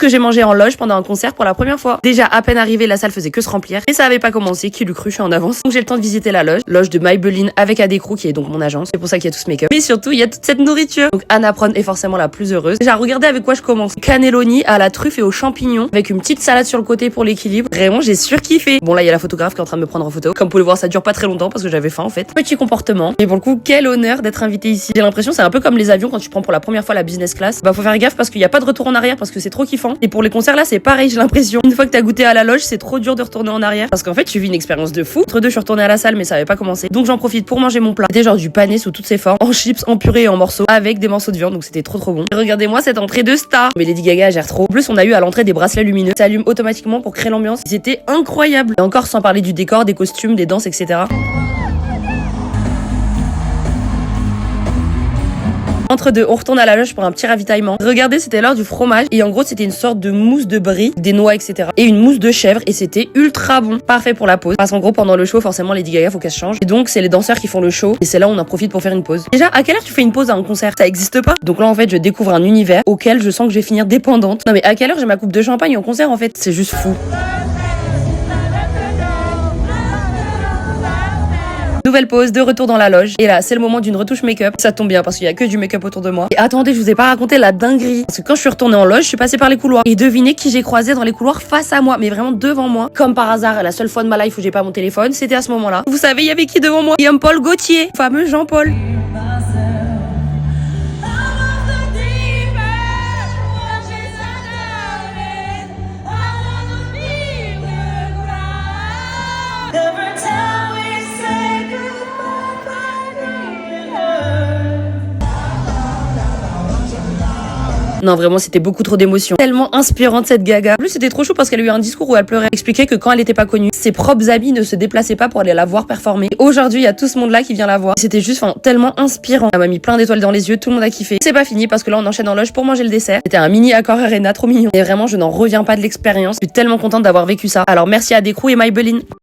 que j'ai mangé en loge pendant un concert pour la première fois. Déjà, à peine arrivé, la salle faisait que se remplir. Et ça avait pas commencé, qui l'eût cru, je suis en avance. Donc j'ai le temps de visiter la loge de Maybelline avec Adecrou, qui est donc mon agence. C'est pour ça qu'il y a tout ce make-up. Mais surtout, il y a toute cette nourriture. Donc Anna Pron est forcément la plus heureuse. Déjà, regardez avec quoi je commence. Cannelloni à la truffe et aux champignons, avec une petite salade sur le côté pour l'équilibre. Vraiment, j'ai surkiffé. Bon, là, il y a la photographe qui est en train de me prendre en photo. Comme vous pouvez le voir, ça dure pas très longtemps parce que j'avais faim en fait. Petit comportement. Et pour le coup, quel honneur d'être invité ici. J'ai l'impression, c'est un peu comme les avions quand tu prends pour la première fois la business class. Bah, faut faire gaffe parce qu'il y a pas de retour en arrière parce que c'est trop kiffant. Et pour les concerts là, c'est pareil, j'ai l'impression. Une fois que t'as goûté à la loge, c'est trop dur de retourner en arrière parce qu'en fait, tu vis une expérience de fou. Entre deux, je suis retournée à la salle, mais ça avait pas commencé. Donc j'en profite pour manger mon plat. C'était genre du pané sous toutes ses formes, en chips, en purée et en morceaux, avec des morceaux de viande. Donc c'était trop bon. Et regardez-moi cette entrée de star. Mais Lady Gaga gère trop. En plus, on a eu à l'entrée des bracelets lumineux. Ça allume automatiquement pour créer l'ambiance. C'était incroyable. Et encore sans parler du décor, des costumes, des danses, etc. Entre deux, on retourne à la loge pour un petit ravitaillement. Regardez, c'était l'heure du fromage. Et en gros, c'était une sorte de mousse de brie, des noix, etc. Et une mousse de chèvre. Et c'était ultra bon. Parfait pour la pause. Parce qu'en gros, pendant le show, forcément, Lady Gaga, faut qu'elle se change. Et donc, c'est les danseurs qui font le show. Et c'est là où on en profite pour faire une pause. Déjà, à quelle heure tu fais une pause à un concert? Ça existe pas. Donc là, en fait, je découvre un univers auquel je sens que je vais finir dépendante. Non, mais à quelle heure j'ai ma coupe de champagne en concert, en fait? C'est juste fou. Nouvelle pause, de retour dans la loge. Et là, c'est le moment d'une retouche make-up. Ça tombe bien parce qu'il y a que du make-up autour de moi. Et attendez, je vous ai pas raconté la dinguerie. Parce que quand je suis retournée en loge, je suis passée par les couloirs. Et devinez qui j'ai croisé dans les couloirs face à moi. Mais vraiment devant moi. Comme par hasard, la seule fois de ma life où j'ai pas mon téléphone, c'était à ce moment-là. Vous savez, il y avait qui devant moi? Jean-Paul Gaultier. Fameux Jean-Paul. Non, vraiment, c'était beaucoup trop d'émotions. Tellement inspirante cette Gaga. En plus, c'était trop chaud parce qu'elle a eu un discours où elle pleurait. Elle expliquait que quand elle était pas connue, ses propres amis ne se déplaçaient pas pour aller la voir performer. Aujourd'hui, il y a tout ce monde-là qui vient la voir. C'était juste, tellement inspirant. Elle m'a mis plein d'étoiles dans les yeux, tout le monde a kiffé. C'est pas fini parce que là, on enchaîne en loge pour manger le dessert. C'était un mini Accor Arena, trop mignon. Et vraiment, je n'en reviens pas de l'expérience. Je suis tellement contente d'avoir vécu ça. Alors, merci à Adecru et Maybelline.